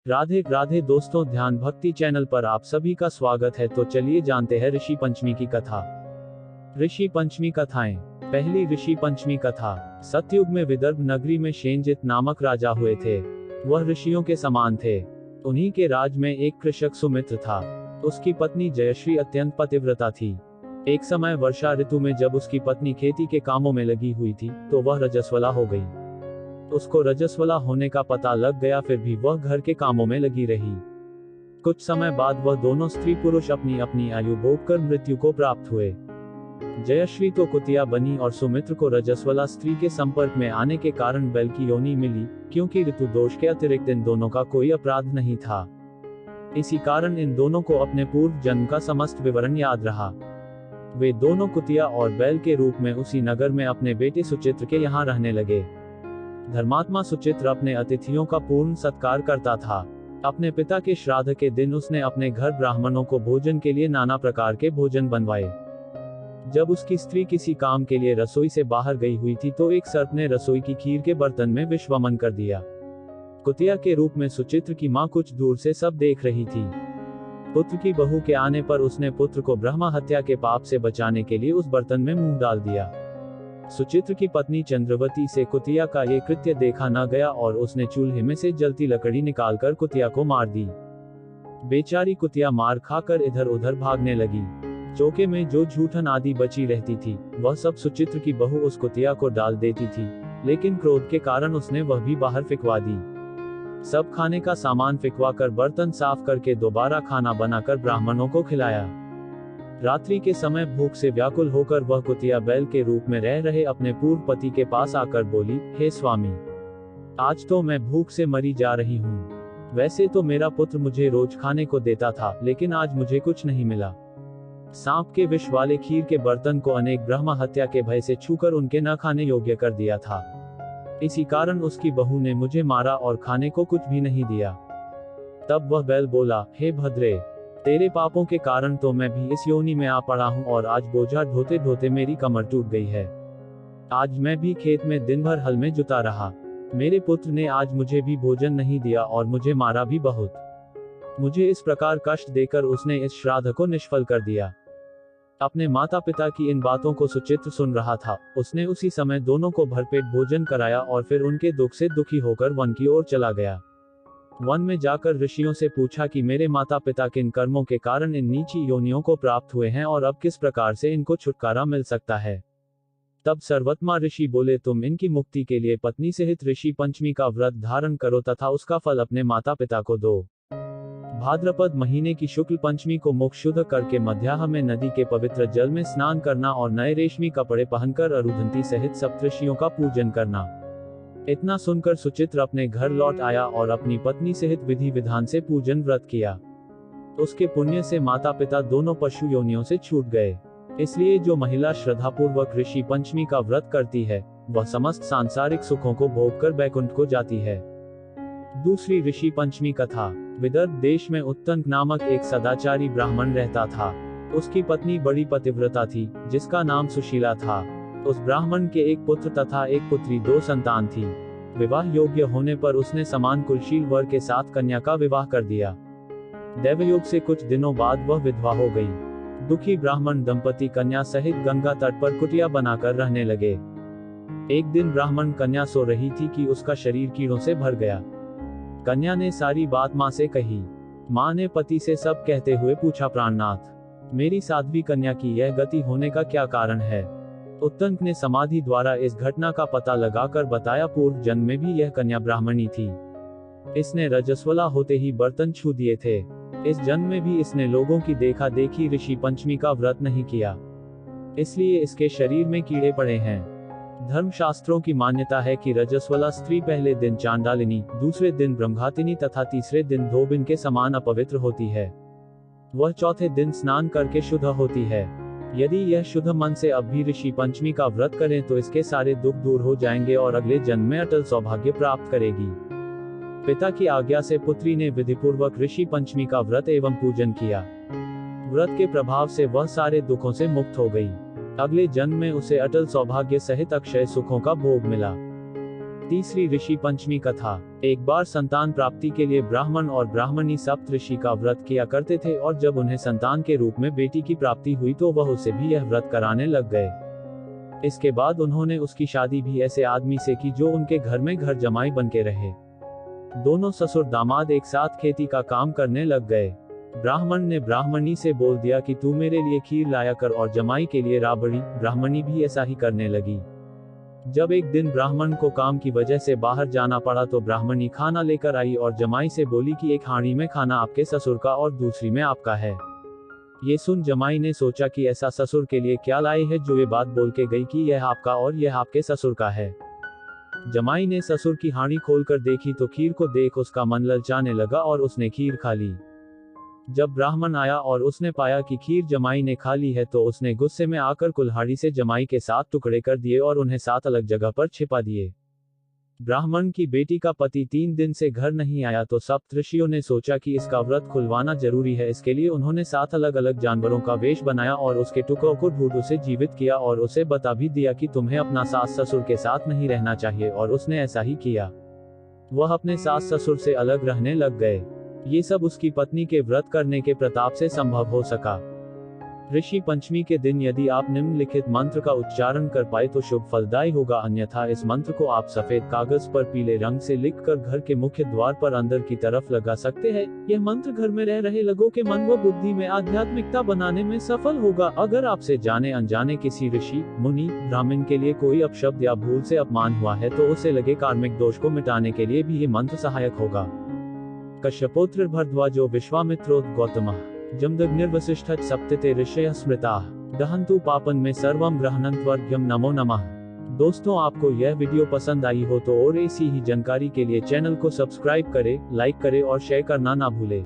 राधे राधे दोस्तों, ध्यान भक्ति चैनल पर आप सभी का स्वागत है। तो चलिए जानते हैं ऋषि पंचमी की कथा। ऋषि पंचमी कथाएं। पहली ऋषि पंचमी कथा। सतयुग में विदर्भ नगरी में शेनजित नामक राजा हुए थे। वह ऋषियों के समान थे। उन्हीं के राज में एक कृषक सुमित्र था। उसकी पत्नी जयश्री अत्यंत पतिव्रता थी। एक समय वर्षा ऋतु में जब उसकी पत्नी खेती के कामों में लगी हुई थी तो वह रजस्वला हो गई। उसको रजस्वला होने का पता लग गया, फिर भी वह घर के कामों में लगी रही। कुछ समय बाद वह दोनों स्त्री पुरुष अपनी अपनी आयु भोग कर मृत्यु को प्राप्त हुए। जयश्री तो कुतिया बनी और सुमित्र को रजस्वला स्त्री के संपर्क में आने के कारण बैल की योनि मिली, क्योंकि ऋतु दोष के अतिरिक्त इन दोनों का कोई अपराध नहीं था। इसी कारण इन दोनों को अपने पूर्व जन्म का समस्त विवरण याद रहा। वे दोनों कुतिया और बैल के रूप में उसी नगर में अपने बेटे सुचित्र के यहाँ रहने लगे। धर्मात्मा सुचित्र अपने अतिथियों का पूर्ण सत्कार करता था। अपने पिता के श्राद्ध के दिन उसने अपने घर ब्राह्मणों को भोजन के लिए नाना प्रकार के भोजन बनवाए। जब उसकी स्त्री किसी काम के लिए रसोई से बाहर गई हुई थी तो एक सर्प ने रसोई की खीर के बर्तन में विष वमन कर दिया। कुतिया के रूप में सुचित्र की मां कुछ दूर से सब देख रही थी। पुत्र की बहू के आने पर उसने पुत्र को ब्रह्मा हत्या के पाप से बचाने के लिए उस बर्तन में मुंह डाल दिया। सुचित्र की पत्नी चंद्रवती से कुतिया का ये कृत्य देखा न गया और उसने चूल्हे में से जलती लकड़ी निकालकर कुतिया को मार दी। बेचारी कुतिया मार खाकर इधर उधर भागने लगी। चौके में जो जूठन आदि बची रहती थी वह सब सुचित्र की बहू उस कुतिया को डाल देती थी, लेकिन क्रोध के कारण उसने वह भी बाहर फिकवा दी। सब खाने का सामान फिकवा कर बर्तन साफ करके दोबारा खाना बनाकर ब्राह्मणों को खिलाया। रात्रि के समय भूख से व्याकुल होकर वह कुतिया बैल के रूप में रह रहे अपने पूर्व पति के पास आकर बोली, हे स्वामी, आज तो मैं भूख से मरी जा रही हूँ। वैसे तो मेरा पुत्र मुझे रोज खाने को देता था, लेकिन आज मुझे कुछ नहीं मिला। सांप के विष वाले खीर के बर्तन को अनेक ब्रह्म हत्या के भय से छूकर उनके न खाने योग्य कर दिया था। इसी कारण उसकी बहू ने मुझे मारा और खाने को कुछ भी नहीं दिया। तब वह बैल बोला, हे भद्रे, तेरे पापों के कारण तो मैं भी इस योनि में आ पड़ा हूँ और आज बोझा ढोते ढोते मेरी कमर टूट गई है। आज मैं भी खेत में दिन भर हल में जुता रहा। मेरे पुत्र ने आज मुझे भी भोजन नहीं दिया और मुझे मारा भी बहुत। मुझे इस प्रकार कष्ट देकर उसने इस श्राद्ध को निष्फल कर दिया। अपने माता पिता की इन बातों को सुचित्र सुन रहा था। उसने उसी समय दोनों को भरपेट भोजन कराया और फिर उनके दुख से दुखी होकर वन की ओर चला गया। वन में जाकर ऋषियों से पूछा कि मेरे माता पिता किन कर्मों के कारण इन नीची योनियों को प्राप्त हुए हैं और अब किस प्रकार से इनको छुटकारा मिल सकता है। तब सर्वोत्तमा ऋषि बोले, तुम इनकी मुक्ति के लिए पत्नी सहित ऋषि पंचमी का व्रत धारण करो तथा उसका फल अपने माता पिता को दो। भाद्रपद महीने की शुक्ल पंचमी को मुख शुद्ध करके मध्याह्न में नदी के पवित्र जल में स्नान करना और नए रेशमी कपड़े पहनकर अरुंधति सहित सप्तऋषियों का पूजन करना। इतना सुनकर सुचित्र अपने घर लौट आया और अपनी पत्नी सहित विधि विधान से पूजन व्रत किया। उसके पुण्य से माता पिता दोनों पशु योनियों से छूट गए। इसलिए जो महिला श्रद्धापूर्वक ऋषि पंचमी का व्रत करती है वह समस्त सांसारिक सुखों को भोग कर बैकुंठ को जाती है। दूसरी ऋषि पंचमी कथा। विदर्भ देश में उत्तंक नामक एक सदाचारी ब्राह्मण रहता था। उसकी पत्नी बड़ी पतिव्रता थी, जिसका नाम सुशीला था। उस ब्राह्मण के एक पुत्र तथा एक पुत्री, दो संतान थी। विवाह योग्य होने पर उसने समान कुलशील वर के साथ कन्या का विवाह कर दिया। दैवयोग से कुछ दिनों बाद वह विधवा हो गई। दुखी ब्राह्मण दंपति कन्या सहित गंगा तट पर कुटिया बनाकर रहने लगे। एक दिन ब्राह्मण कन्या सो रही थी कि उसका शरीर कीड़ों से भर गया। कन्या ने सारी बात मां से कही। मां ने पति से सब कहते हुए पूछा, प्राणनाथ, मेरी साध्वी कन्या की यह गति होने का क्या कारण है। उत्तंक ने समाधि द्वारा इस घटना का पता लगाकर बताया, पूर्व जन्म में भी यह कन्या ब्राह्मणी थी। इसने रजस्वला होते ही बर्तन छू दिए थे। इस जन्म में भी इसने लोगों की देखा देखी ऋषि पंचमी का व्रत नहीं किया, इसलिए इसके शरीर में कीड़े पड़े हैं। धर्मशास्त्रों की मान्यता है कि रजस्वला स्त्री पहले दिन चांडालिनी, दूसरे दिन ब्रह्मघातिनी तथा तीसरे दिन धोबिन के समान अपवित्र होती है। वह चौथे दिन स्नान करके शुद्ध होती है। यदि यह शुद्ध मन से अब भी ऋषि पंचमी का व्रत करें तो इसके सारे दुख दूर हो जाएंगे और अगले जन्म में अटल सौभाग्य प्राप्त करेगी। पिता की आज्ञा से पुत्री ने विधिपूर्वक ऋषि पंचमी का व्रत एवं पूजन किया। व्रत के प्रभाव से वह सारे दुखों से मुक्त हो गई। अगले जन्म में उसे अटल सौभाग्य सहित अक्षय सुखों का भोग मिला। तीसरी ऋषि पंचमी कथा। एक बार संतान प्राप्ति के लिए ब्राह्मण और ब्राह्मणी सप्त ऋषि का व्रत किया करते थे, और जब उन्हें संतान के रूप में बेटी की प्राप्ति हुई तो वह उसे भी यह व्रत कराने लग गए। इसके बाद उन्होंने उसकी शादी भी ऐसे आदमी से की जो उनके घर में घर जमाई बन के रहे। दोनों ससुर दामाद एक साथ खेती का काम करने लग गए। ब्राह्मण ने ब्राह्मणी से बोल दिया कि तू मेरे लिए खीर लाया कर, और जमाई के लिए राबड़ी। ब्राह्मणी भी ऐसा ही करने लगी। जब एक दिन ब्राह्मण को काम की वजह से बाहर जाना पड़ा तो ब्राह्मणी खाना लेकर आई और जमाई से बोली कि एक हांडी में खाना आपके ससुर का और दूसरी में आपका है। ये सुन जमाई ने सोचा कि ऐसा ससुर के लिए क्या लाई है जो ये बात बोल के गई कि यह आपका और यह आपके ससुर का है। जमाई ने ससुर की हांडी खोलकर देखी तो खीर को देख उसका मन ललचाने लगा और उसने खीर खा ली। जब ब्राह्मण आया और उसने पाया कि खीर जमाई ने खा ली है तो उसने गुस्से में आकर कुल्हाड़ी से जमाई के 7 टुकड़े कर दिए और उन्हें 7 अलग जगह पर छिपा दिए। ब्राह्मण की बेटी का पति 3 दिन से घर नहीं आया तो सप्त ऋषियों ने सोचा कि इसका व्रत खुलवाना जरूरी है। इसके लिए उन्होंने 7 अलग अलग जानवरों का वेश बनाया और उसके टुकड़ों को ढूंढ उसे जीवित किया और उसे बता भी दिया कि तुम्हें अपना सास ससुर के साथ नहीं रहना चाहिए, और उसने ऐसा ही किया। वह अपने सास ससुर से अलग रहने लग गए। ये सब उसकी पत्नी के व्रत करने के प्रताप से संभव हो सका। ऋषि पंचमी के दिन यदि आप निम्नलिखित मंत्र का उच्चारण कर पाए तो शुभ फलदायी होगा, अन्यथा इस मंत्र को आप सफेद कागज पर पीले रंग से लिखकर घर के मुख्य द्वार पर अंदर की तरफ लगा सकते हैं। यह मंत्र घर में रह रहे लोगों के मन व बुद्धि में आध्यात्मिकता बनाने में सफल होगा। अगर आपसे जाने अनजाने किसी ऋषि, मुनि, ब्राह्मण के लिए कोई अपशब्द या भूल से अपमान हुआ है तो उसे लगे कार्मिक दोष को मिटाने के लिए भी ये मंत्र सहायक होगा। कश्यपोत्र भरद्वाजो विश्वामित्रोत गौतमः जमदग्निर्वसिष्ठ सप्तते ऋषयः स्मृताः दहन्तु पापन में सर्वम गृह्णन्त्वर्घ्यं नमो नमः। दोस्तों, आपको यह वीडियो पसंद आई हो तो और ऐसी ही जानकारी के लिए चैनल को सब्सक्राइब करें, लाइक करें और शेयर करना ना भूलें।